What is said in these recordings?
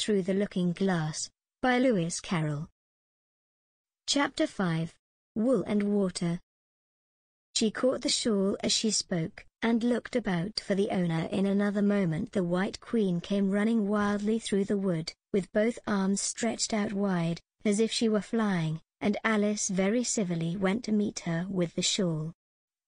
Through the Looking Glass, by Lewis Carroll. Chapter 5. Wool and Water. She caught the shawl as she spoke, and looked about for the owner. In another moment the White Queen came running wildly through the wood, with both arms stretched out wide, as if she were flying, and Alice very civilly went to meet her with the shawl.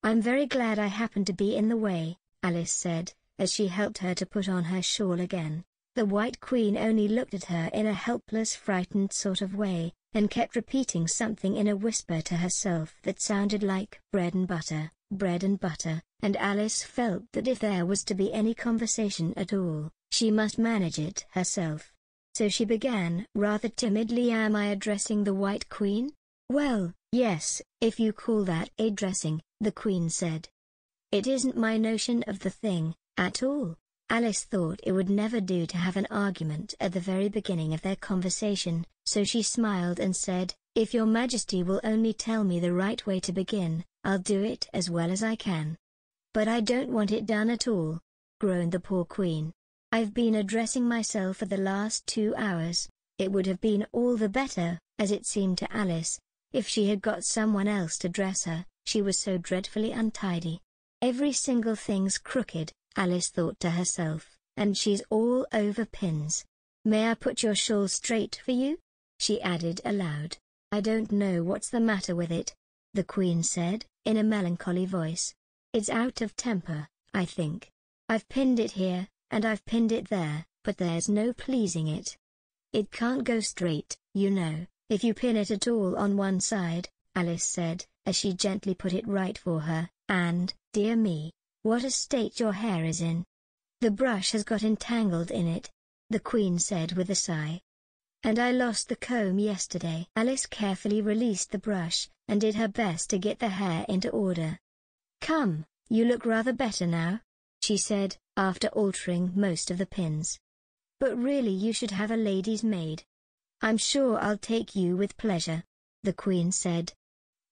"I'm very glad I happened to be in the way," Alice said, as she helped her to put on her shawl again. The White Queen only looked at her in a helpless, frightened sort of way, and kept repeating something in a whisper to herself that sounded like bread and butter, and Alice felt that if there was to be any conversation at all, she must manage it herself. So she began rather timidly. "Am I addressing the White Queen?" "Well, yes, if you call that addressing," the Queen said. "It isn't my notion of the thing, at all." Alice thought it would never do to have an argument at the very beginning of their conversation, so she smiled and said, "If your Majesty will only tell me the right way to begin, I'll do it as well as I can." "But I don't want it done at all," groaned the poor Queen. "I've been addressing myself for the last 2 hours. It would have been all the better, as it seemed to Alice, if she had got someone else to dress her. She was so dreadfully untidy. Every single thing's crooked, Alice thought to herself, and she's all over pins. "May I put your shawl straight for you?" she added aloud. "I don't know what's the matter with it," the Queen said, in a melancholy voice. "It's out of temper, I think. I've pinned it here, and I've pinned it there, but there's no pleasing it. It can't go straight, you know, if you pin it at all on one side," Alice said, as she gently put it right for her, "and, dear me, what a state your hair is in. The brush has got entangled in it," the Queen said with a sigh. "And I lost the comb yesterday." Alice carefully released the brush, and did her best to get the hair into order. "Come, you look rather better now," she said, after altering most of the pins. "But really you should have a lady's maid." "I'm sure I'll take you with pleasure," the Queen said.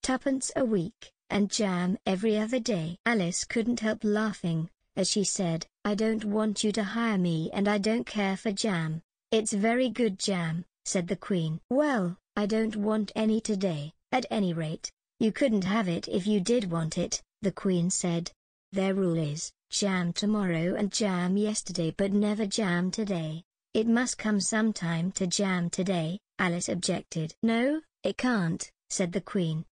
"Twopence a week, and jam every other day." Alice couldn't help laughing, as she said, "I don't want you to hire me, and I don't care for jam." "It's very good jam," said the Queen. "Well, I don't want any today, at any rate." "You couldn't have it if you did want it," the Queen said. "Their rule is, jam tomorrow and jam yesterday, but never jam today." "It must come sometime to jam today," Alice objected. "No, it can't," said the Queen.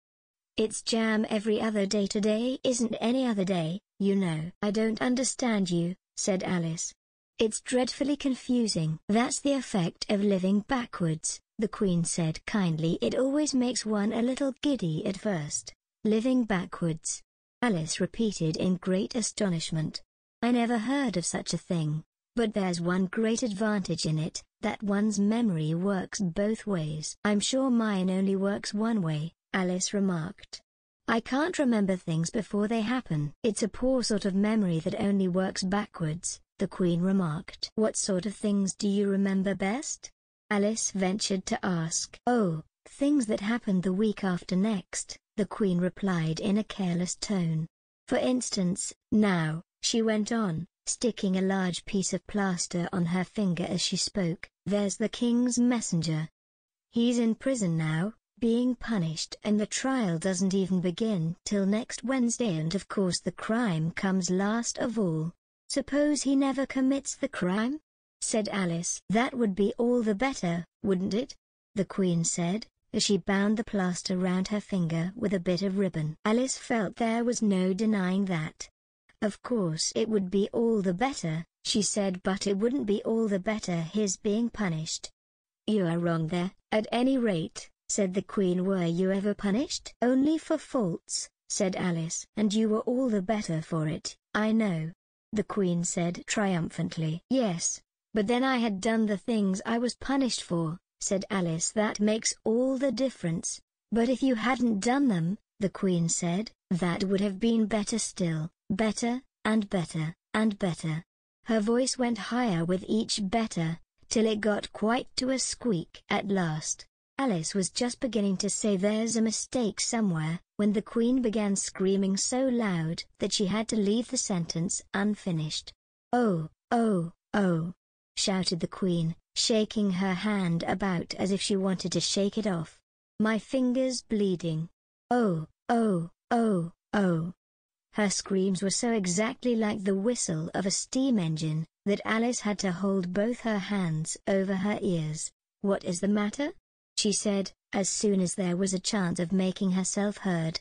"It's jam every other day. Today isn't any other day, you know." "I don't understand you," said Alice. "It's dreadfully confusing." "That's the effect of living backwards," the Queen said kindly. "It always makes one a little giddy at first." "Living backwards," Alice repeated in great astonishment. "I never heard of such a thing. But there's one great advantage in it, that one's memory works both ways." "I'm sure mine only works one way," Alice remarked. "I can't remember things before they happen." "It's a poor sort of memory that only works backwards," the Queen remarked. "What sort of things do you remember best?" Alice ventured to ask. "Oh, things that happened the week after next," the Queen replied in a careless tone. "For instance, now," she went on, sticking a large piece of plaster on her finger as she spoke, "there's the King's messenger. He's in prison now, being punished, and the trial doesn't even begin till next Wednesday, and of course the crime comes last of all." "Suppose he never commits the crime?" said Alice. "That would be all the better, wouldn't it?" the Queen said, as she bound the plaster round her finger with a bit of ribbon. Alice felt there was no denying that. "Of course it would be all the better," she said, "but it wouldn't be all the better his being punished." "You are wrong there, at any rate," said the Queen. "Were you ever punished?" "Only for faults," said Alice. "And you were all the better for it, I know," the Queen said triumphantly. "Yes, but then I had done the things I was punished for," said Alice. "That makes all the difference." "But if you hadn't done them," the Queen said, "that would have been better still, better, and better, and better." Her voice went higher with each better, till it got quite to a squeak at last. Alice was just beginning to say there's a mistake somewhere, when the Queen began screaming so loud that she had to leave the sentence unfinished. "Oh, oh, oh!" shouted the Queen, shaking her hand about as if she wanted to shake it off. "My finger's bleeding. Oh, oh, oh, oh." Her screams were so exactly like the whistle of a steam engine that Alice had to hold both her hands over her ears. "What is the matter?" she said, as soon as there was a chance of making herself heard.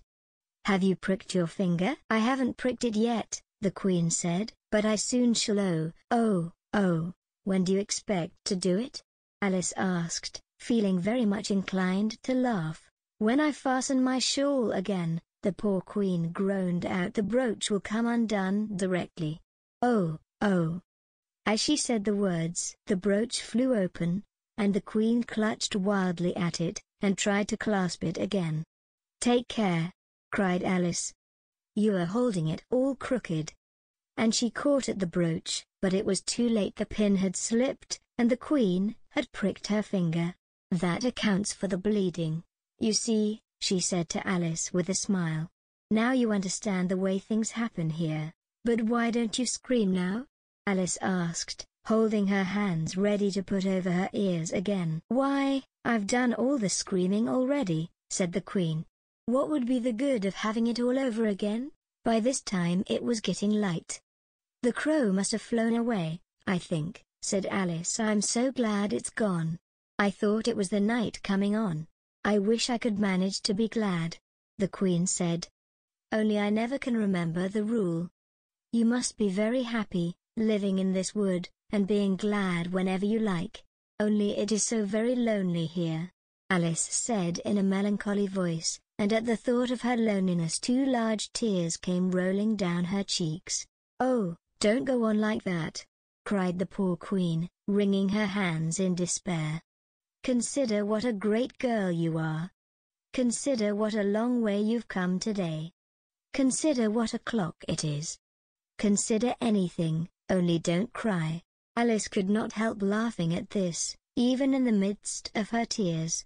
"Have you pricked your finger?" "I haven't pricked it yet," the Queen said, "but I soon shall. Oh, oh, oh." "When do you expect to do it?" Alice asked, feeling very much inclined to laugh. "When I fasten my shawl again," the poor Queen groaned out. "The brooch will come undone directly." "Oh, oh." As she said the words, the brooch flew open, and the Queen clutched wildly at it, and tried to clasp it again. "Take care!" cried Alice. "You are holding it all crooked." And she caught at the brooch, but it was too late. The pin had slipped, and the Queen had pricked her finger. "That accounts for the bleeding. You see," she said to Alice with a smile. "Now you understand the way things happen here." "But why don't you scream now?" Alice asked, holding her hands ready to put over her ears again. "Why, I've done all the screaming already," said the Queen. "What would be the good of having it all over again?" By this time it was getting light. "The crow must have flown away, I think," said Alice. "I'm so glad it's gone. I thought it was the night coming on. I wish I could manage to be glad," the Queen said. "Only I never can remember the rule. You must be very happy, living in this wood, and being glad whenever you like. Only it is so very lonely here," Alice said in a melancholy voice, and at the thought of her loneliness 2 large tears came rolling down her cheeks. "Oh, don't go on like that," cried the poor Queen, wringing her hands in despair. "Consider what a great girl you are. Consider what a long way you've come today. Consider what o'clock it is. Consider anything, only don't cry." Alice could not help laughing at this, even in the midst of her tears.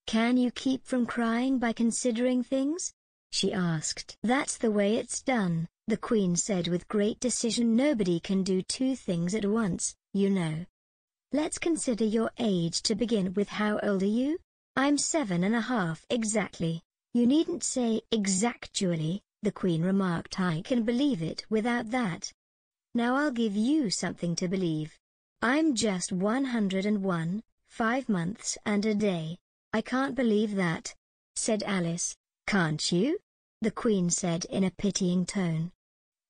"Can you keep from crying by considering things?" she asked. "That's the way it's done," the Queen said with great decision. "Nobody can do 2 things at once, you know. Let's consider your age to begin with. How old are you?" "I'm 7½ exactly." "You needn't say exactually," the Queen remarked. "I can believe it without that. Now I'll give you something to believe. I'm just 101, 5 months and a day." "I can't believe that," said Alice. "Can't you?" the Queen said in a pitying tone.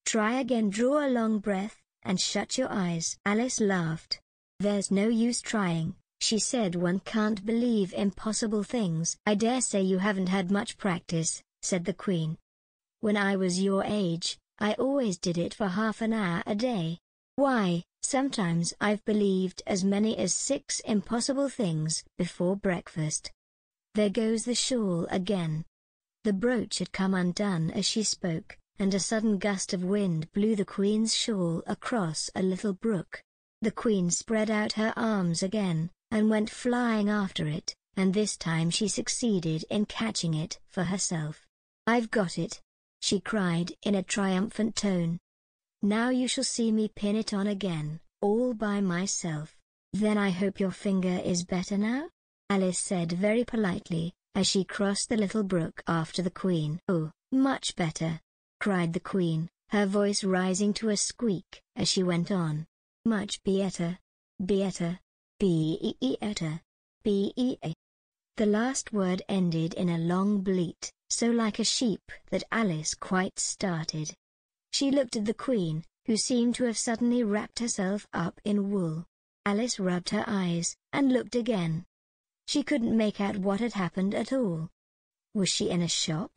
"Try again. Draw a long breath, and shut your eyes." Alice laughed. "There's no use trying," she said. "One can't believe impossible things." "I dare say you haven't had much practice," said the Queen. "When I was your age, I always did it for half an hour a day. Why, sometimes I've believed as many as 6 impossible things before breakfast." There goes the shawl again. The brooch had come undone as she spoke, and a sudden gust of wind blew the Queen's shawl across a little brook. The Queen spread out her arms again, and went flying after it, and this time she succeeded in catching it for herself. "I've got it!" she cried in a triumphant tone. "Now you shall see me pin it on again, all by myself." "Then I hope your finger is better now?" Alice said very politely, as she crossed the little brook after the Queen. "Oh, much better!" cried the Queen, her voice rising to a squeak as she went on. "Much better, better, better, better." The last word ended in a long bleat, so like a sheep that Alice quite started. She looked at the Queen, who seemed to have suddenly wrapped herself up in wool. Alice rubbed her eyes, and looked again. She couldn't make out what had happened at all. Was she in a shop?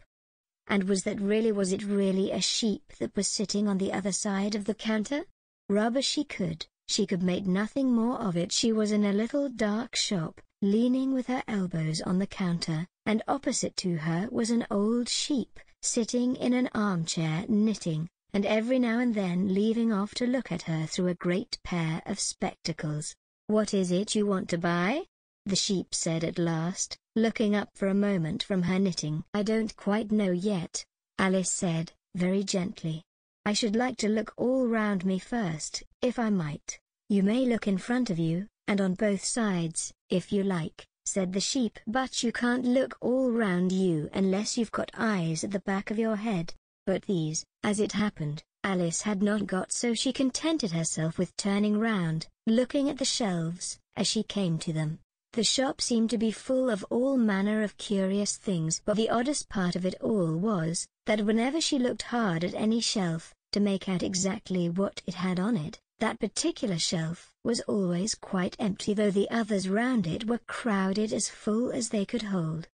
And was it really a sheep that was sitting on the other side of the counter? Rub as she could make nothing more of it. She was in a little dark shop, leaning with her elbows on the counter, and opposite to her was an old sheep, sitting in an armchair knitting, and every now and then leaving off to look at her through a great pair of spectacles. "What is it you want to buy?" the sheep said at last, looking up for a moment from her knitting. "I don't quite know yet," Alice said, very gently. "I should like to look all round me first, if I might." "You may look in front of you, and on both sides, if you like," said the sheep. "But you can't look all round you unless you've got eyes at the back of your head." But these, as it happened, Alice had not got, so she contented herself with turning round, looking at the shelves, as she came to them. The shop seemed to be full of all manner of curious things, but the oddest part of it all was, that whenever she looked hard at any shelf, to make out exactly what it had on it, that particular shelf was always quite empty, though the others round it were crowded as full as they could hold.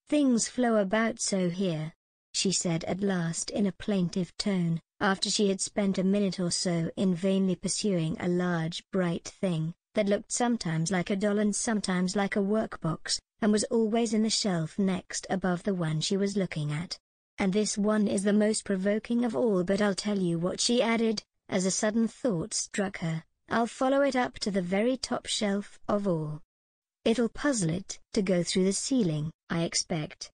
"Things flow about so here," she said at last in a plaintive tone, after she had spent a minute or so in vainly pursuing a large bright thing, that looked sometimes like a doll and sometimes like a workbox, and was always in the shelf next above the one she was looking at. "And this one is the most provoking of all, but I'll tell you what," she added, as a sudden thought struck her, "I'll follow it up to the very top shelf of all. It'll puzzle it to go through the ceiling, I expect."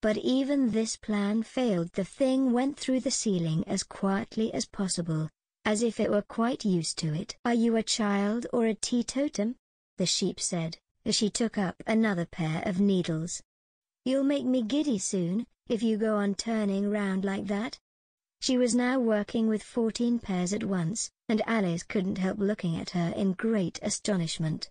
But even this plan failed. The thing went through the ceiling as quietly as possible, as if it were quite used to it. "Are you a child or a teetotum?" the sheep said, as she took up another pair of needles. "You'll make me giddy soon, if you go on turning round like that." She was now working with 14 pairs at once, and Alice couldn't help looking at her in great astonishment.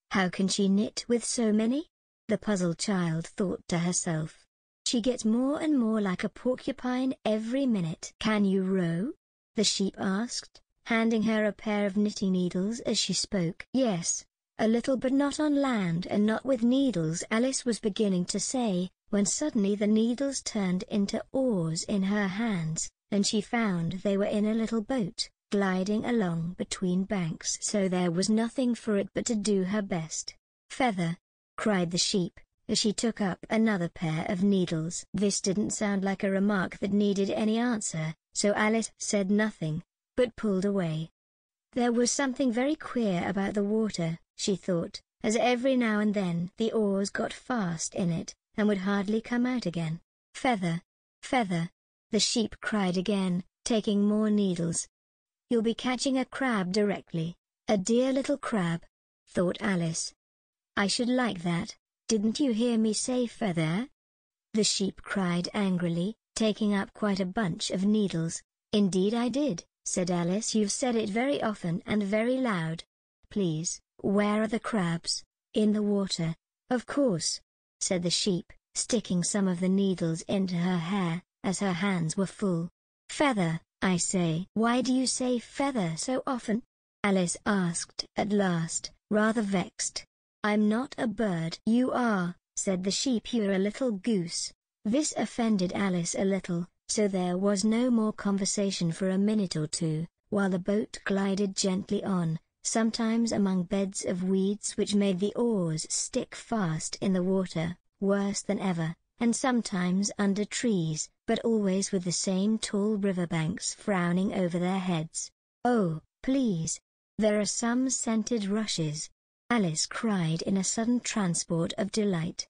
"How can she knit with so many?" the puzzled child thought to herself. "She gets more and more like a porcupine every minute." "Can you row?" the sheep asked, handing her a pair of knitting needles as she spoke. "Yes, a little, but not on land and not with needles," Alice was beginning to say, when suddenly the needles turned into oars in her hands, and she found they were in a little boat, gliding along between banks. So there was nothing for it but to do her best. "Feather!" cried the sheep, as she took up another pair of needles. This didn't sound like a remark that needed any answer, so Alice said nothing, but pulled away. There was something very queer about the water, she thought, as every now and then the oars got fast in it, and would hardly come out again. "Feather! Feather!" the sheep cried again, taking more needles. "You'll be catching a crab directly, a dear little crab," thought Alice. "I should like that. Didn't you hear me say feather?" the sheep cried angrily, taking up quite a bunch of needles. "Indeed I did," said Alice. "You've said it very often and very loud. Please, where are the crabs?" "In the water, of course," said the sheep, sticking some of the needles into her hair, as her hands were full. "Feather, I say." "Why do you say feather so often?" Alice asked at last, rather vexed. "I'm not a bird." "You are," said the sheep. "You're a little goose." This offended Alice a little, so there was no more conversation for a minute or two, while the boat glided gently on, sometimes among beds of weeds which made the oars stick fast in the water, worse than ever, and sometimes under trees, but always with the same tall riverbanks frowning over their heads. "Oh, please! There are some scented rushes!" Alice cried in a sudden transport of delight.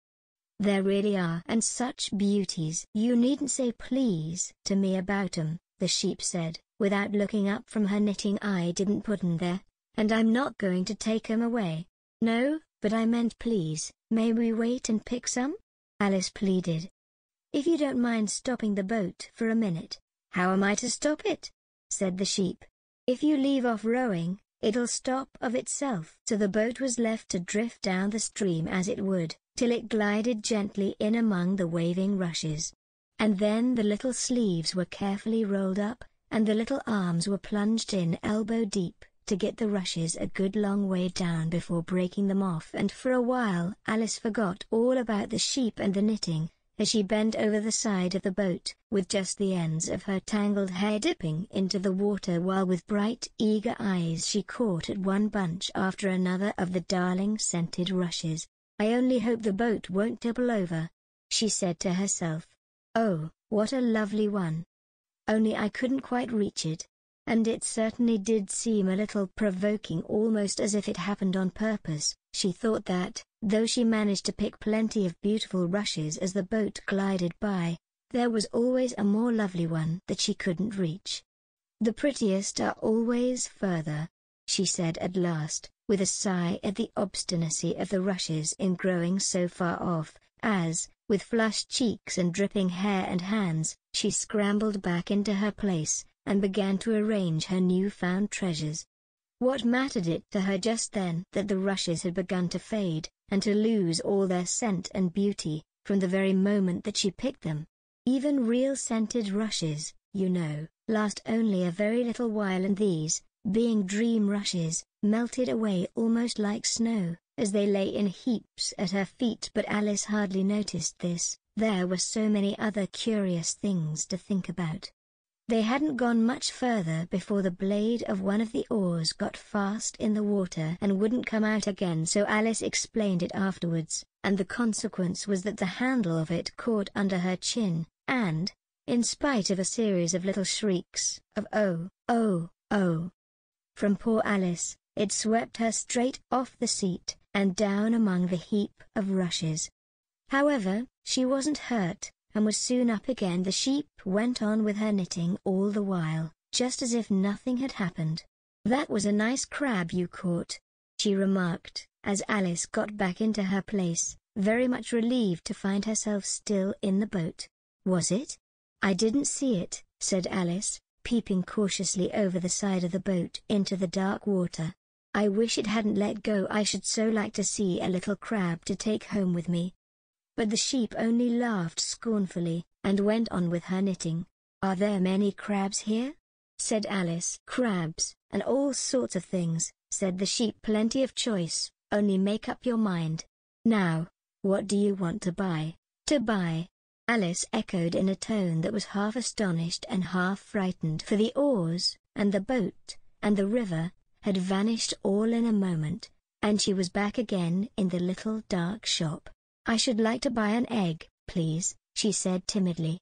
"There really are, and such beauties." "You needn't say please to me about 'em," the sheep said, without looking up from her knitting. "I didn't put 'em there, and I'm not going to take 'em away." "No, but I meant please, may we wait and pick some?" Alice pleaded. "If you don't mind stopping the boat for a minute." "How am I to stop it?" said the sheep. "If you leave off rowing, it'll stop of itself." So the boat was left to drift down the stream as it would, till it glided gently in among the waving rushes. And then the little sleeves were carefully rolled up, and the little arms were plunged in elbow deep, to get the rushes a good long way down before breaking them off. And for a while Alice forgot all about the sheep and the knitting, as she bent over the side of the boat, with just the ends of her tangled hair dipping into the water, while with bright, eager eyes she caught at one bunch after another of the darling scented rushes. "I only hope the boat won't topple over," she said to herself. "Oh, what a lovely one! Only I couldn't quite reach it." And it certainly did seem a little provoking, almost as if it happened on purpose. She thought that, though she managed to pick plenty of beautiful rushes as the boat glided by, there was always a more lovely one that she couldn't reach. "The prettiest are always further," she said at last, with a sigh at the obstinacy of the rushes in growing so far off, as, with flushed cheeks and dripping hair and hands, she scrambled back into her place, and began to arrange her new-found treasures. What mattered it to her just then that the rushes had begun to fade, and to lose all their scent and beauty, from the very moment that she picked them? Even real scented rushes, you know, last only a very little while, and these, being dream rushes, melted away almost like snow, as they lay in heaps at her feet. But Alice hardly noticed this. There were so many other curious things to think about. They hadn't gone much further before the blade of one of the oars got fast in the water and wouldn't come out again, so Alice explained it afterwards, and the consequence was that the handle of it caught under her chin, and, in spite of a series of little shrieks of "Oh, oh, oh!" from poor Alice, it swept her straight off the seat, and down among the heap of rushes. However, she wasn't hurt, and was soon up again. The sheep went on with her knitting all the while, just as if nothing had happened. "That was a nice crab you caught," she remarked, as Alice got back into her place, very much relieved to find herself still in the boat. "Was it? I didn't see it," said Alice, peeping cautiously over the side of the boat into the dark water. "I wish it hadn't let go. I should so like to see a little crab to take home with me." But the sheep only laughed scornfully, and went on with her knitting. "Are there many crabs here?" said Alice. "Crabs, and all sorts of things," said the sheep. "Plenty of choice, only make up your mind. Now, what do you want to buy?" "To buy?" Alice echoed in a tone that was half astonished and half frightened, for the oars, and the boat, and the river, had vanished all in a moment, and she was back again in the little dark shop. "I should like to buy an egg, please," she said timidly.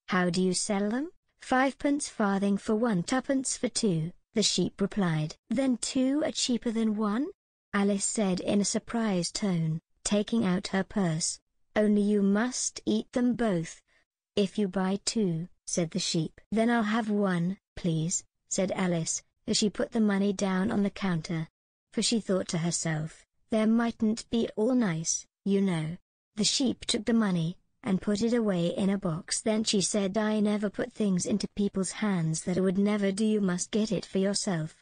"How do you sell them?" "5 farthing for one, 2 for two," the sheep replied. "Then two are cheaper than one?" Alice said in a surprised tone, taking out her purse. "Only you must eat them both." "If you buy two," said the sheep. "Then I'll have one, please," said Alice, as she put the money down on the counter. For she thought to herself, there mightn't be all nice, you know. The sheep took the money, and put it away in a box. Then she said, "I never put things into people's hands that I would never do. You must get it for yourself."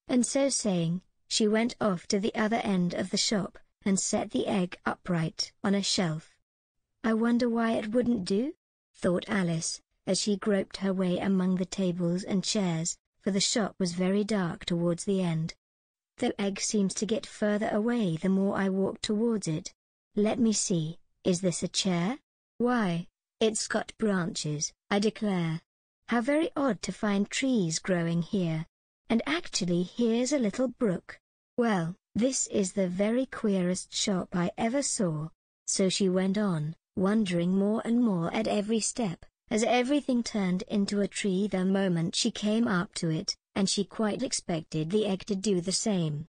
And so saying, she went off to the other end of the shop, and set the egg upright on a shelf. "I wonder why it wouldn't do?" thought Alice, as she groped her way among the tables and chairs, for the shop was very dark towards the end. "The egg seems to get further away the more I walk towards it. Let me see, is this a chair? Why, it's got branches, I declare. How very odd to find trees growing here. And actually here's a little brook. Well, this is the very queerest shop I ever saw." So she went on, wondering more and more at every step, as everything turned into a tree the moment she came up to it, and she quite expected the egg to do the same.